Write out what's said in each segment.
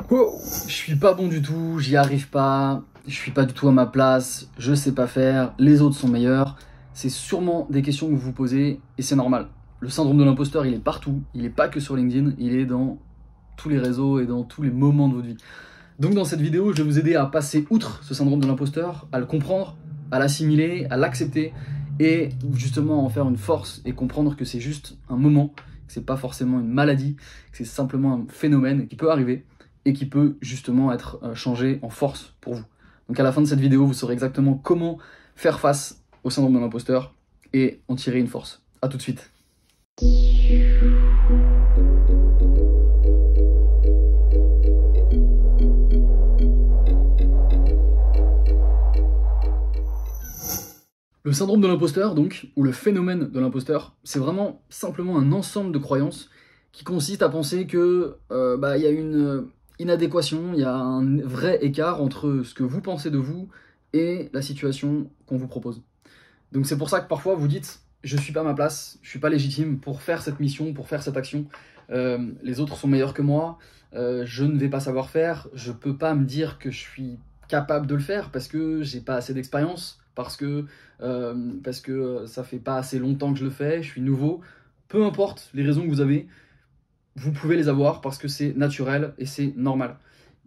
Wow, je suis pas bon du tout, j'y arrive pas, je suis pas du tout à ma place, je sais pas faire, les autres sont meilleurs. C'est sûrement des questions que vous vous posez et c'est normal. Le syndrome de l'imposteur, il est partout, il est pas que sur LinkedIn, il est dans tous les réseaux et dans tous les moments de votre vie. Donc dans cette vidéo, je vais vous aider à passer outre ce syndrome de l'imposteur, à le comprendre, à l'assimiler, à l'accepter et justement en faire une force et comprendre que c'est juste un moment, que c'est pas forcément une maladie, que c'est simplement un phénomène qui peut arriver et qui peut justement être changé en force pour vous. Donc à la fin de cette vidéo, vous saurez exactement comment faire face au syndrome de l'imposteur et en tirer une force. A tout de suite. Le syndrome de l'imposteur, donc, ou le phénomène de l'imposteur, c'est vraiment simplement un ensemble de croyances qui consiste à penser que y a une inadéquation, il y a un vrai écart entre ce que vous pensez de vous et la situation qu'on vous propose. Donc c'est pour ça que parfois vous dites « je suis pas à ma place, je suis pas légitime pour faire cette mission, pour faire cette action, les autres sont meilleurs que moi, je ne vais pas savoir faire, je peux pas me dire que je suis capable de le faire parce que j'ai pas assez d'expérience, parce que ça fait pas assez longtemps que je le fais, je suis nouveau ». Peu importe les raisons que vous avez, vous pouvez les avoir parce que c'est naturel et c'est normal.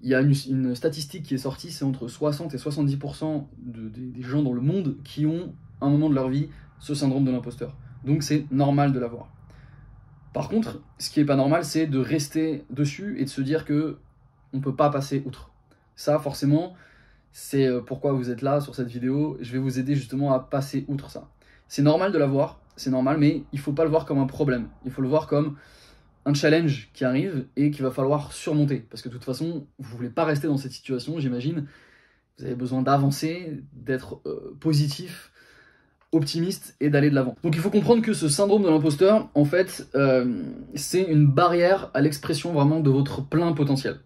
Il y a une statistique qui est sortie, c'est entre 60 et 70% des gens dans le monde qui ont, à un moment de leur vie, ce syndrome de l'imposteur. Donc c'est normal de l'avoir. Par contre, ce qui n'est pas normal, c'est de rester dessus et de se dire que on ne peut pas passer outre. Ça, forcément, c'est pourquoi vous êtes là sur cette vidéo. Je vais vous aider justement à passer outre ça. C'est normal de l'avoir, c'est normal, mais il ne faut pas le voir comme un problème. Il faut le voir comme un challenge qui arrive et qu'il va falloir surmonter. Parce que de toute façon, vous ne voulez pas rester dans cette situation, j'imagine. Vous avez besoin d'avancer, d'être positif, optimiste et d'aller de l'avant. Donc il faut comprendre que ce syndrome de l'imposteur, en fait, c'est une barrière à l'expression vraiment de votre plein potentiel.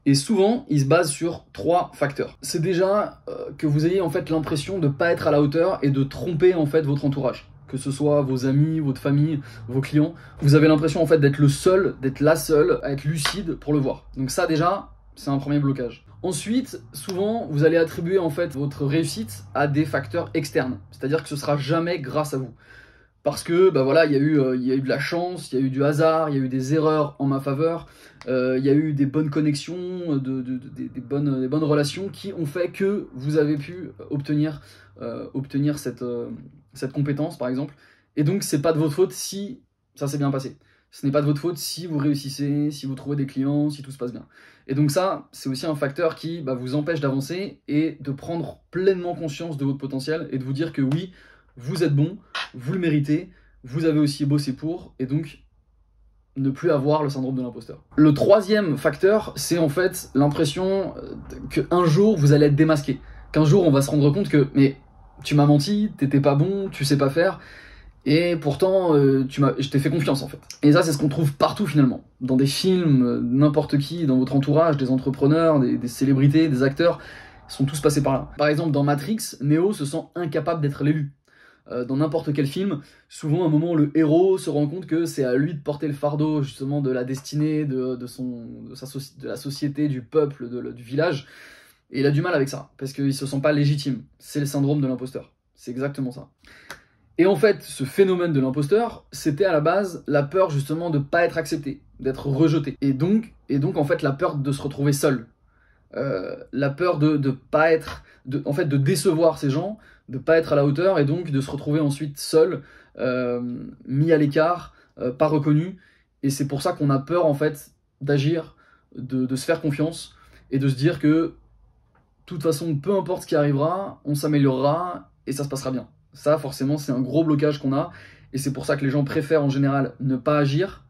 Et souvent, il se base sur 3 facteurs. C'est déjà que vous ayez en fait l'impression de ne pas être à la hauteur et de tromper en fait votre entourage. Que ce soit vos amis, votre famille, vos clients, vous avez l'impression en fait d'être le seul, d'être la seule à être lucide pour le voir. Donc ça déjà, c'est un premier blocage. Ensuite, souvent, vous allez attribuer en fait votre réussite à des facteurs externes. C'est-à-dire que ce sera jamais grâce à vous. Parce que voilà, il y a eu de la chance, il y a eu du hasard, il y a eu des erreurs en ma faveur, il y a eu des bonnes connexions, des bonnes relations qui ont fait que vous avez pu obtenir cette compétence par exemple. Et donc c'est pas de votre faute si ça s'est bien passé. Ce n'est pas de votre faute si vous réussissez, si vous trouvez des clients, si tout se passe bien. Et donc ça, c'est aussi un facteur qui vous empêche d'avancer et de prendre pleinement conscience de votre potentiel et de vous dire que oui, vous êtes bon, vous le méritez, vous avez aussi bossé pour, et donc ne plus avoir le syndrome de l'imposteur. Le troisième facteur, c'est en fait l'impression qu'un jour vous allez être démasqué, qu'un jour on va se rendre compte que mais tu m'as menti, t'étais pas bon, tu sais pas faire, et pourtant je t'ai fait confiance en fait. Et ça c'est ce qu'on trouve partout finalement, dans des films, n'importe qui, dans votre entourage, des entrepreneurs, des célébrités, des acteurs, sont tous passés par là. Par exemple dans Matrix, Neo se sent incapable d'être l'élu. Dans n'importe quel film, souvent à un moment le héros se rend compte que c'est à lui de porter le fardeau justement de la destinée, de la société, du peuple, du village, et il a du mal avec ça, parce qu'il se sent pas légitime. C'est le syndrome de l'imposteur, c'est exactement ça. Et en fait, ce phénomène de l'imposteur, c'était à la base la peur justement de pas être accepté, d'être rejeté, et donc en fait la peur de se retrouver seul, la peur de pas être, de décevoir ces gens, de pas être à la hauteur et donc de se retrouver ensuite seul, mis à l'écart, pas reconnu. Et c'est pour ça qu'on a peur en fait d'agir, de se faire confiance et de se dire que de toute façon, peu importe ce qui arrivera, on s'améliorera et ça se passera bien. Ça forcément c'est un gros blocage qu'on a et c'est pour ça que les gens préfèrent en général ne pas agir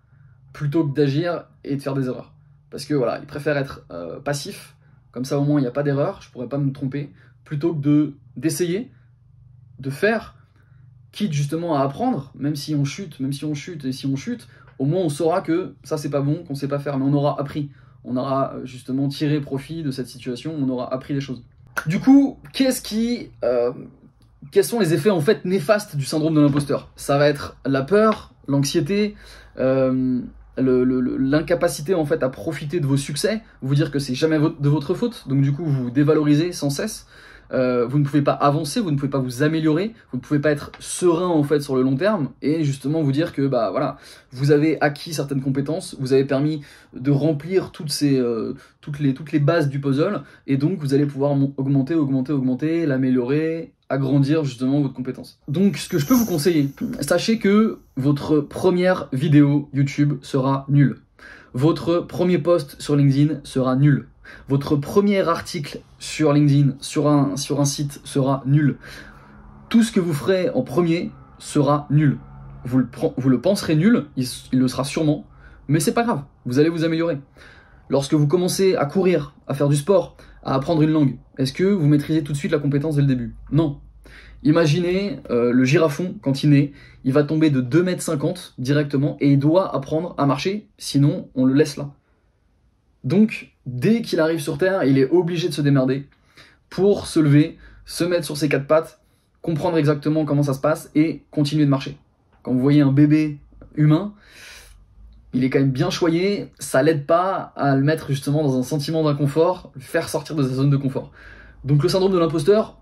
plutôt que d'agir et de faire des erreurs. Parce que voilà, ils préfèrent être passifs, comme ça au moins il n'y a pas d'erreur, je pourrais pas me tromper, plutôt que d'essayer, de faire, quitte justement à apprendre, même si on chute, au moins on saura que ça c'est pas bon, qu'on sait pas faire, mais on aura appris, on aura justement tiré profit de cette situation, on aura appris des choses. Du coup, quels sont les effets en fait néfastes du syndrome de l'imposteur? Ça va être la peur, l'anxiété, l'incapacité en fait à profiter de vos succès, vous dire que c'est jamais de votre faute, donc du coup vous vous dévalorisez sans cesse. Vous ne pouvez pas avancer, vous ne pouvez pas vous améliorer, vous ne pouvez pas être serein en fait sur le long terme et justement vous dire que bah voilà, vous avez acquis certaines compétences, vous avez permis de remplir toutes les bases du puzzle et donc vous allez pouvoir augmenter, l'améliorer, agrandir justement votre compétence. Donc ce que je peux vous conseiller, sachez que votre première vidéo YouTube sera nulle. Votre premier post sur LinkedIn sera nul. Votre premier article sur LinkedIn, sur un site, sera nul. Tout ce que vous ferez en premier sera nul. Vous le penserez nul, il le sera sûrement, mais c'est pas grave, vous allez vous améliorer. Lorsque vous commencez à courir, à faire du sport, à apprendre une langue, est-ce que vous maîtrisez tout de suite la compétence dès le début? Non. Imaginez le girafon, quand il naît, il va tomber de 2,50 m directement et il doit apprendre à marcher, sinon on le laisse là. Donc, dès qu'il arrive sur Terre, il est obligé de se démerder pour se lever, se mettre sur ses quatre pattes, comprendre exactement comment ça se passe et continuer de marcher. Quand vous voyez un bébé humain, il est quand même bien choyé, ça l'aide pas à le mettre justement dans un sentiment d'inconfort, le faire sortir de sa zone de confort. Donc le syndrome de l'imposteur,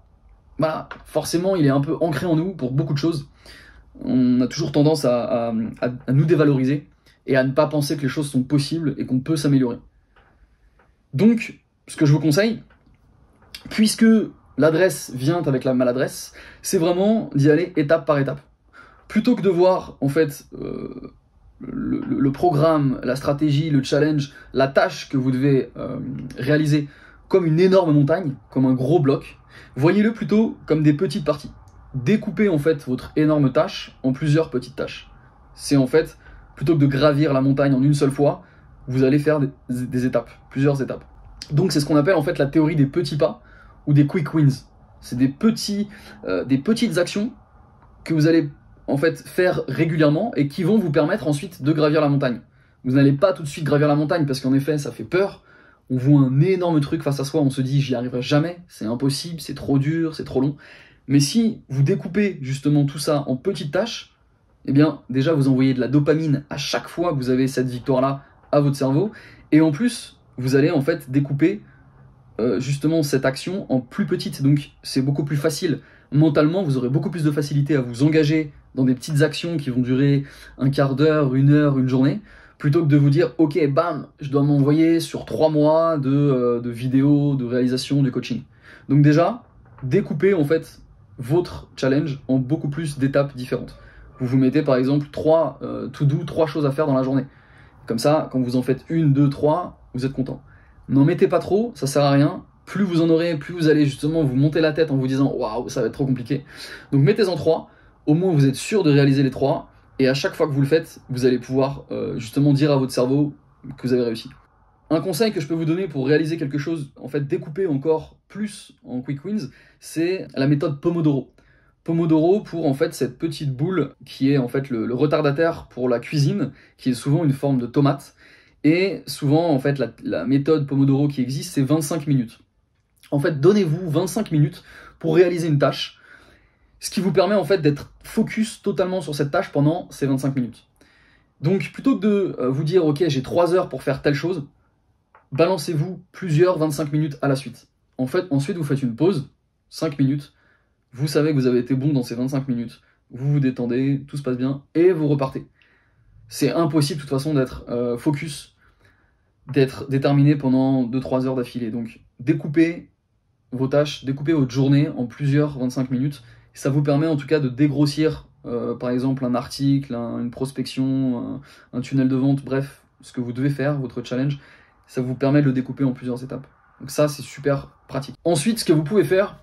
bah, forcément, il est un peu ancré en nous pour beaucoup de choses. On a toujours tendance à nous dévaloriser et à ne pas penser que les choses sont possibles et qu'on peut s'améliorer. Donc, ce que je vous conseille, puisque l'adresse vient avec la maladresse, c'est vraiment d'y aller étape par étape. Plutôt que de voir, en fait, le programme, la stratégie, le challenge, la tâche que vous devez réaliser comme une énorme montagne, comme un gros bloc, voyez-le plutôt comme des petites parties. Découpez en fait votre énorme tâche en plusieurs petites tâches. C'est en fait, plutôt que de gravir la montagne en une seule fois, vous allez faire des étapes, plusieurs étapes. Donc c'est ce qu'on appelle en fait la théorie des petits pas ou des quick wins. C'est des petites actions que vous allez en fait faire régulièrement et qui vont vous permettre ensuite de gravir la montagne. Vous n'allez pas tout de suite gravir la montagne parce qu'en effet ça fait peur. On voit un énorme truc face à soi, on se dit j'y arriverai jamais, c'est impossible, c'est trop dur, c'est trop long. Mais si vous découpez justement tout ça en petites tâches, eh bien déjà vous envoyez de la dopamine à chaque fois que vous avez cette victoire-là à votre cerveau, et en plus vous allez en fait découper justement cette action en plus petite, donc c'est beaucoup plus facile. Mentalement, vous aurez beaucoup plus de facilité à vous engager dans des petites actions qui vont durer un quart d'heure, une heure, une journée, plutôt que de vous dire ok bam, je dois m'envoyer sur 3 mois de vidéos, de réalisation, de coaching. Donc déjà, découpez en fait votre challenge en beaucoup plus d'étapes différentes. Vous vous mettez par exemple 3 to-do, 3 choses à faire dans la journée. Comme ça, quand vous en faites 1, 2, 3, vous êtes content. N'en mettez pas trop, ça sert à rien. Plus vous en aurez, plus vous allez justement vous monter la tête en vous disant waouh, ça va être trop compliqué. Donc mettez-en 3, au moins vous êtes sûr de réaliser les 3, et à chaque fois que vous le faites, vous allez pouvoir justement dire à votre cerveau que vous avez réussi. Un conseil que je peux vous donner pour réaliser quelque chose, en fait découper encore plus en quick wins, c'est la méthode Pomodoro. Pomodoro pour en fait cette petite boule qui est en fait le retardataire pour la cuisine, qui est souvent une forme de tomate. Et souvent en fait la méthode Pomodoro qui existe, c'est 25 minutes. En fait, donnez-vous 25 minutes pour réaliser une tâche, ce qui vous permet en fait d'être focus totalement sur cette tâche pendant ces 25 minutes. Donc plutôt que de vous dire ok j'ai 3 heures pour faire telle chose, balancez-vous plusieurs 25 minutes à la suite. En fait, ensuite vous faites une pause, 5 minutes, vous savez que vous avez été bon dans ces 25 minutes, vous vous détendez, tout se passe bien, et vous repartez. C'est impossible de toute façon d'être focus, d'être déterminé pendant 2-3 heures d'affilée. Donc découpez vos tâches, découpez votre journée en plusieurs 25 minutes. Ça vous permet en tout cas de dégrossir par exemple un article, une prospection, un tunnel de vente, bref, ce que vous devez faire, votre challenge, ça vous permet de le découper en plusieurs étapes. Donc ça c'est super pratique. Ensuite, ce que vous pouvez faire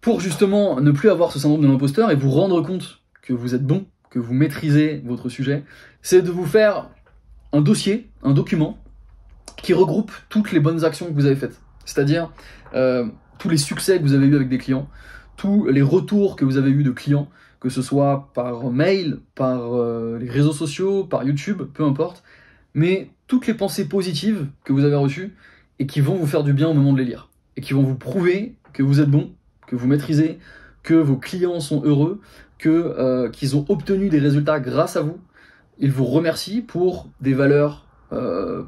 pour justement ne plus avoir ce syndrome de l'imposteur et vous rendre compte que vous êtes bon, que vous maîtrisez votre sujet, c'est de vous faire un dossier, un document qui regroupe toutes les bonnes actions que vous avez faites. C'est-à-dire tous les succès que vous avez eu avec des clients, tous les retours que vous avez eu de clients, que ce soit par mail, par les réseaux sociaux, par YouTube, peu importe, mais toutes les pensées positives que vous avez reçues et qui vont vous faire du bien au moment de les lire, et qui vont vous prouver que vous êtes bon, que vous maîtrisez, que vos clients sont heureux, qu'ils ont obtenu des résultats grâce à vous, il vous remercie pour des valeurs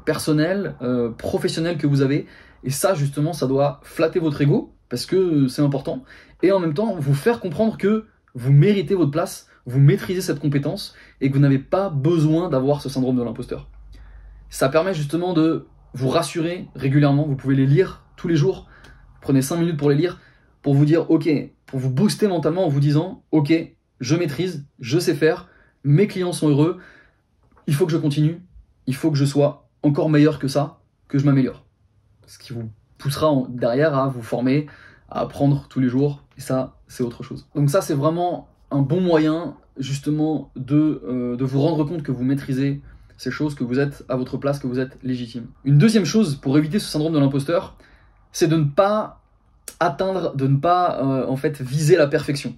personnelles, professionnelles que vous avez. Et ça, justement, ça doit flatter votre ego, parce que c'est important. Et en même temps, vous faire comprendre que vous méritez votre place, vous maîtrisez cette compétence, et que vous n'avez pas besoin d'avoir ce syndrome de l'imposteur. Ça permet justement de vous rassurer régulièrement. Vous pouvez les lire tous les jours. Prenez 5 minutes pour les lire, pour vous dire, ok, pour vous booster mentalement en vous disant, ok, je maîtrise, je sais faire, mes clients sont heureux, il faut que je continue, il faut que je sois encore meilleur que ça, que je m'améliore. Ce qui vous poussera derrière à vous former, à apprendre tous les jours, et ça, c'est autre chose. Donc ça, c'est vraiment un bon moyen, justement, de vous rendre compte que vous maîtrisez ces choses, que vous êtes à votre place, que vous êtes légitime. Une deuxième chose pour éviter ce syndrome de l'imposteur, c'est de ne pas atteindre, de ne pas en fait viser la perfection,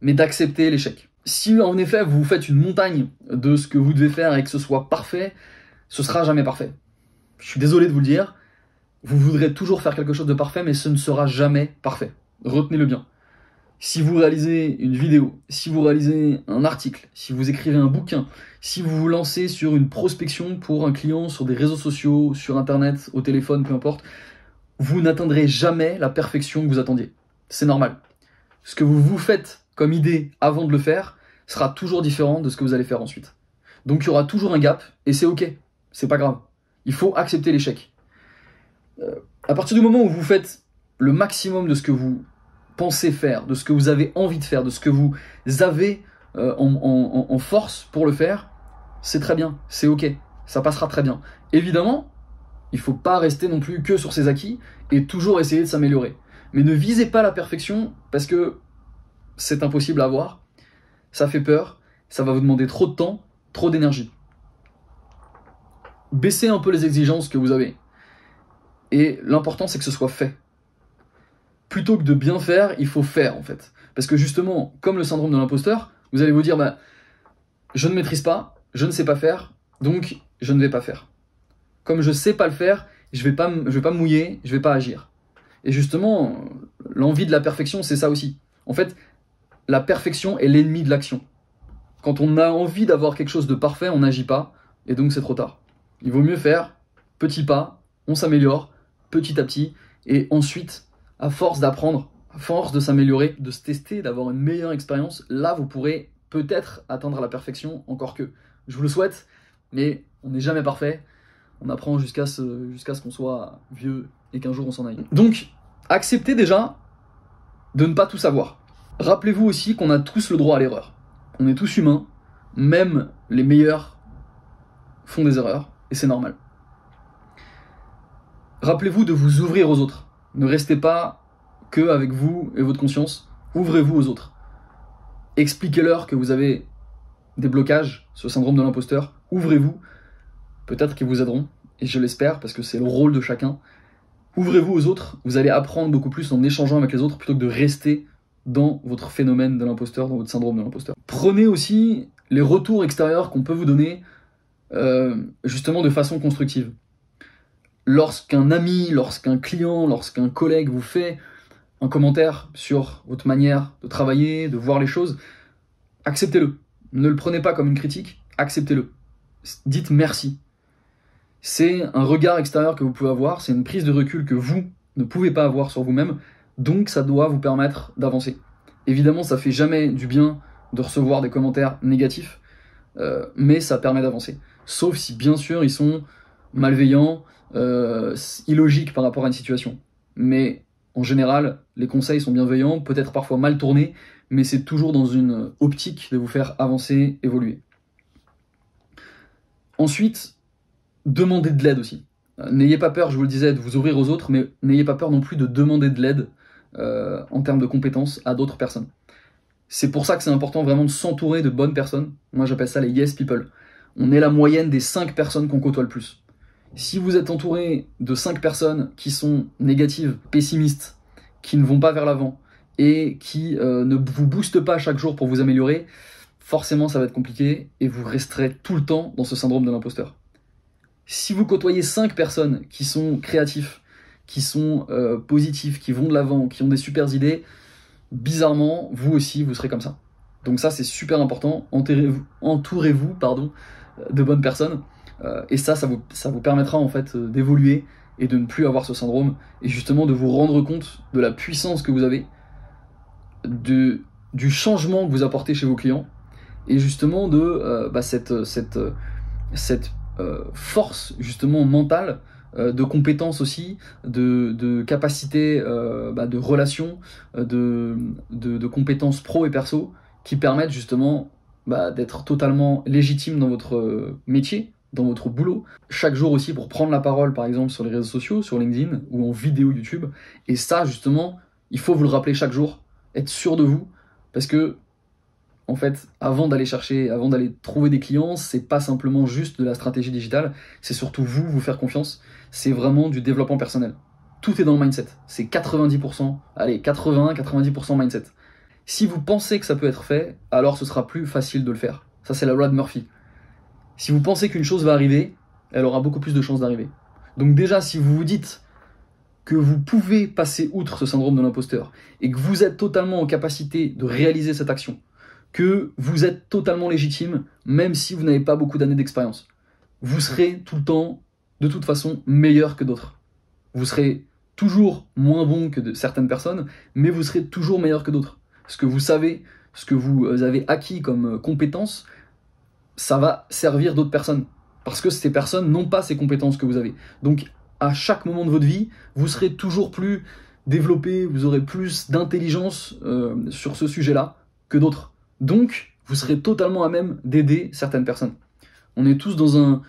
mais d'accepter l'échec. Si en effet vous faites une montagne de ce que vous devez faire et que ce soit parfait, ce sera jamais parfait. Je suis désolé de vous le dire, vous voudrez toujours faire quelque chose de parfait, mais ce ne sera jamais parfait. Retenez-le bien. Si vous réalisez une vidéo, si vous réalisez un article, si vous écrivez un bouquin, si vous vous lancez sur une prospection pour un client sur des réseaux sociaux, sur internet, au téléphone, peu importe, vous n'atteindrez jamais la perfection que vous attendiez. C'est normal. Ce que vous faites comme idée avant de le faire sera toujours différent de ce que vous allez faire ensuite. Donc il y aura toujours un gap, et c'est ok, c'est pas grave. Il faut accepter l'échec. À partir du moment où vous faites le maximum de ce que vous pensez faire, de ce que vous avez envie de faire, de ce que vous avez en force pour le faire, c'est très bien, c'est ok, ça passera très bien. Évidemment, il ne faut pas rester non plus que sur ses acquis et toujours essayer de s'améliorer. Mais ne visez pas la perfection parce que c'est impossible à avoir, ça fait peur, ça va vous demander trop de temps, trop d'énergie. Baissez un peu les exigences que vous avez. Et l'important, c'est que ce soit fait. Plutôt que de bien faire, il faut faire en fait. Parce que justement, comme le syndrome de l'imposteur, vous allez vous dire, bah, je ne maîtrise pas, je ne sais pas faire, donc je ne vais pas faire. Comme je ne sais pas le faire, je vais pas me mouiller, je ne vais pas agir. Et justement, l'envie de la perfection, c'est ça aussi. En fait, la perfection est l'ennemi de l'action. Quand on a envie d'avoir quelque chose de parfait, on n'agit pas, et donc c'est trop tard. Il vaut mieux faire petit pas, on s'améliore, petit à petit, et ensuite, à force d'apprendre, à force de s'améliorer, de se tester, d'avoir une meilleure expérience, là vous pourrez peut-être atteindre la perfection, encore que. Je vous le souhaite, mais on n'est jamais parfait, on apprend jusqu'à ce qu'on soit vieux et qu'un jour on s'en aille. Donc, acceptez déjà de ne pas tout savoir. Rappelez-vous aussi qu'on a tous le droit à l'erreur. On est tous humains, même les meilleurs font des erreurs, et c'est normal. Rappelez-vous de vous ouvrir aux autres. Ne restez pas que avec vous et votre conscience. Ouvrez-vous aux autres. Expliquez-leur que vous avez des blocages, ce syndrome de l'imposteur. Ouvrez-vous. Peut-être qu'ils vous aideront. Et je l'espère, parce que c'est le rôle de chacun. Ouvrez-vous aux autres. Vous allez apprendre beaucoup plus en échangeant avec les autres plutôt que de rester dans votre phénomène de l'imposteur, dans votre syndrome de l'imposteur. Prenez aussi les retours extérieurs qu'on peut vous donner justement de façon constructive. Lorsqu'un ami, lorsqu'un client, lorsqu'un collègue vous fait un commentaire sur votre manière de travailler, de voir les choses, acceptez-le. Ne le prenez pas comme une critique, acceptez-le. Dites merci. C'est un regard extérieur que vous pouvez avoir, c'est une prise de recul que vous ne pouvez pas avoir sur vous-même, donc ça doit vous permettre d'avancer. Évidemment, ça fait jamais du bien de recevoir des commentaires négatifs, mais ça permet d'avancer. Sauf si, bien sûr, ils sont malveillants, illogiques par rapport à une situation. Mais en général, les conseils sont bienveillants, peut-être parfois mal tournés, mais c'est toujours dans une optique de vous faire avancer, évoluer. Ensuite, demandez de l'aide aussi. N'ayez pas peur, je vous le disais, de vous ouvrir aux autres, mais n'ayez pas peur non plus de demander de l'aide en termes de compétences à d'autres personnes. C'est pour ça que c'est important vraiment de s'entourer de bonnes personnes. Moi j'appelle ça les yes people. On est la moyenne des 5 personnes qu'on côtoie le plus. Si vous êtes entouré de 5 personnes qui sont négatives, pessimistes, qui ne vont pas vers l'avant et qui ne vous boostent pas chaque jour pour vous améliorer, forcément ça va être compliqué et vous resterez tout le temps dans ce syndrome de l'imposteur. Si vous côtoyez 5 personnes qui sont créatifs, qui sont positifs, qui vont de l'avant, qui ont des super idées, bizarrement, vous aussi, vous serez comme ça. Donc ça, c'est super important. Entourez-vous de bonnes personnes. Et ça vous permettra en fait d'évoluer et de ne plus avoir ce syndrome, et justement de vous rendre compte de la puissance que vous avez, du changement que vous apportez chez vos clients, et justement de cette force justement mentale, de compétences aussi, de capacité de relation, de compétences pro et perso, qui permettent justement d'être totalement légitime dans votre métier, dans votre boulot, chaque jour aussi pour prendre la parole par exemple sur les réseaux sociaux, sur LinkedIn ou en vidéo YouTube. Et ça justement, il faut vous le rappeler chaque jour, être sûr de vous, parce que en fait, avant d'aller trouver des clients, c'est pas simplement juste de la stratégie digitale, c'est surtout vous faire confiance, c'est vraiment du développement personnel. Tout est dans le mindset, c'est 90%, allez, 80-90% mindset. Si vous pensez que ça peut être fait, alors ce sera plus facile de le faire. Ça, c'est la loi de Murphy. Si vous pensez qu'une chose va arriver, elle aura beaucoup plus de chances d'arriver. Donc déjà, si vous vous dites que vous pouvez passer outre ce syndrome de l'imposteur et que vous êtes totalement en capacité de réaliser cette action, que vous êtes totalement légitime, même si vous n'avez pas beaucoup d'années d'expérience, vous serez tout le temps, de toute façon, meilleur que d'autres. Vous serez toujours moins bon que certaines personnes, mais vous serez toujours meilleur que d'autres. Ce que vous savez, ce que vous avez acquis comme compétences, ça va servir d'autres personnes. Parce que ces personnes n'ont pas ces compétences que vous avez. Donc, à chaque moment de votre vie, vous serez toujours plus développé, vous aurez plus d'intelligence sur ce sujet-là que d'autres. Donc, vous serez totalement à même d'aider certaines personnes. On est tous dans un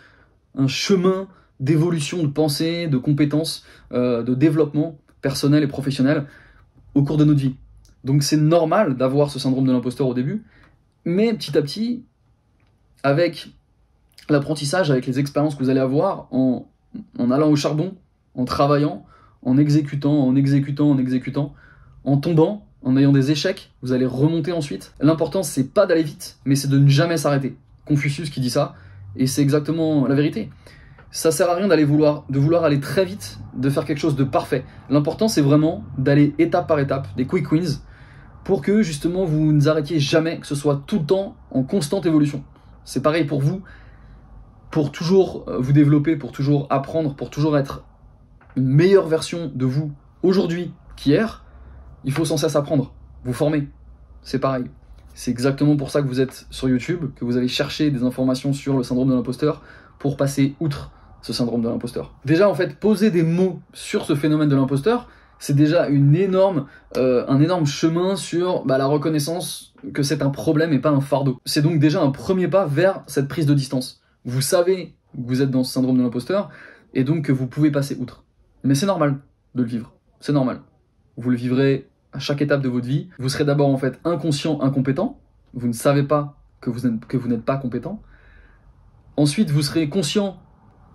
chemin d'évolution de pensée, de compétences, de développement personnel et professionnel au cours de notre vie. Donc c'est normal d'avoir ce syndrome de l'imposteur au début, mais petit à petit, avec l'apprentissage, avec les expériences que vous allez avoir en allant au charbon, en travaillant, en exécutant, en tombant, en ayant des échecs, vous allez remonter ensuite. L'important, c'est pas d'aller vite, mais c'est de ne jamais s'arrêter. Confucius qui dit ça, et c'est exactement la vérité. Ça sert à rien de vouloir aller très vite, de faire quelque chose de parfait. L'important, c'est vraiment d'aller étape par étape, des quick wins, pour que justement vous ne arrêtiez jamais, que ce soit tout le temps en constante évolution. C'est pareil pour vous, pour toujours vous développer, pour toujours apprendre, pour toujours être une meilleure version de vous aujourd'hui qu'hier, il faut sans cesse apprendre, vous former. C'est pareil. C'est exactement pour ça que vous êtes sur YouTube, que vous allez chercher des informations sur le syndrome de l'imposteur pour passer outre ce syndrome de l'imposteur. Déjà, en fait, poser des mots sur ce phénomène de l'imposteur, c'est déjà un énorme chemin sur la reconnaissance que c'est un problème et pas un fardeau. C'est donc déjà un premier pas vers cette prise de distance. Vous savez que vous êtes dans ce syndrome de l'imposteur et donc que vous pouvez passer outre. Mais c'est normal de le vivre, c'est normal. Vous le vivrez à chaque étape de votre vie. Vous serez d'abord en fait inconscient, incompétent. Vous ne savez pas que vous n'êtes pas compétent. Ensuite, vous serez conscient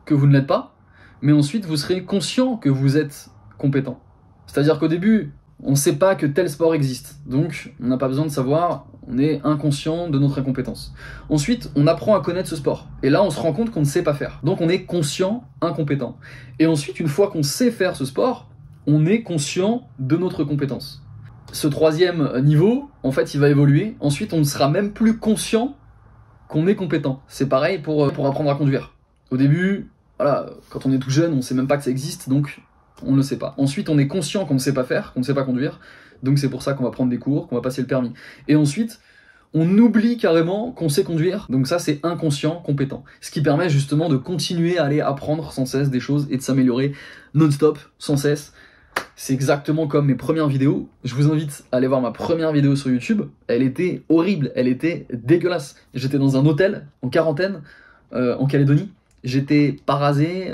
que vous ne l'êtes pas, mais ensuite vous serez conscient que vous êtes compétent. C'est-à-dire qu'au début, on ne sait pas que tel sport existe, donc on n'a pas besoin de savoir, on est inconscient de notre incompétence. Ensuite, on apprend à connaître ce sport, et là on se rend compte qu'on ne sait pas faire, donc on est conscient, incompétent. Et ensuite, une fois qu'on sait faire ce sport, on est conscient de notre compétence. Ce troisième niveau, en fait, il va évoluer, ensuite on ne sera même plus conscient qu'on est compétent. C'est pareil pour apprendre à conduire. Au début, voilà, quand on est tout jeune, on ne sait même pas que ça existe, donc on ne le sait pas. Ensuite, on est conscient qu'on ne sait pas faire, qu'on ne sait pas conduire, donc c'est pour ça qu'on va prendre des cours, qu'on va passer le permis. Et ensuite, on oublie carrément qu'on sait conduire, donc ça c'est inconscient, compétent. Ce qui permet justement de continuer à aller apprendre sans cesse des choses et de s'améliorer non-stop, sans cesse. C'est exactement comme mes premières vidéos. Je vous invite à aller voir ma première vidéo sur YouTube. Elle était horrible, elle était dégueulasse. J'étais dans un hôtel, en quarantaine, en Calédonie. J'étais pas rasé,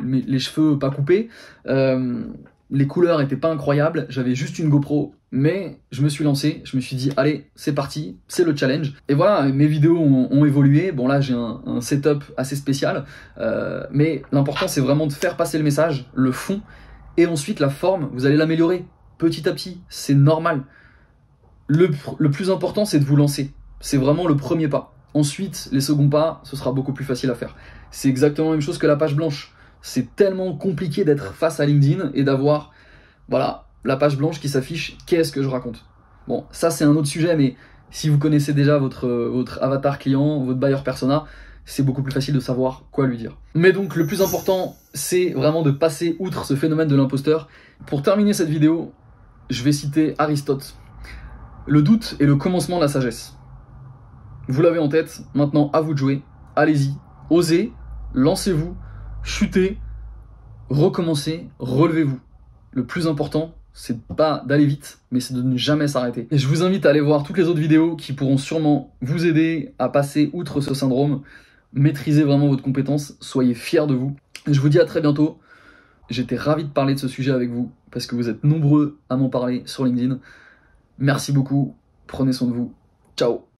les cheveux pas coupés, les couleurs étaient pas incroyables, j'avais juste une GoPro, mais je me suis lancé, je me suis dit allez, c'est parti, c'est le challenge. Et voilà, mes vidéos ont évolué, bon là j'ai un setup assez spécial, mais l'important c'est vraiment de faire passer le message, le fond, et ensuite la forme, vous allez l'améliorer petit à petit, c'est normal. Le plus important c'est de vous lancer, c'est vraiment le premier pas. Ensuite, les seconds pas, ce sera beaucoup plus facile à faire. C'est exactement la même chose que la page blanche. C'est tellement compliqué d'être face à LinkedIn et d'avoir, voilà, la page blanche qui s'affiche, qu'est-ce que je raconte? Bon, ça c'est un autre sujet, mais si vous connaissez déjà votre avatar client, votre buyer persona, c'est beaucoup plus facile de savoir quoi lui dire. Mais donc le plus important, c'est vraiment de passer outre ce phénomène de l'imposteur. Pour terminer cette vidéo, je vais citer Aristote. Le doute est le commencement de la sagesse. Vous l'avez en tête, maintenant à vous de jouer. Allez-y, osez, lancez-vous, chutez, recommencez, relevez-vous. Le plus important, c'est pas d'aller vite, mais c'est de ne jamais s'arrêter. Et je vous invite à aller voir toutes les autres vidéos qui pourront sûrement vous aider à passer outre ce syndrome. Maîtrisez vraiment votre compétence, soyez fiers de vous. Et je vous dis à très bientôt. J'étais ravi de parler de ce sujet avec vous, parce que vous êtes nombreux à m'en parler sur LinkedIn. Merci beaucoup, prenez soin de vous. Ciao.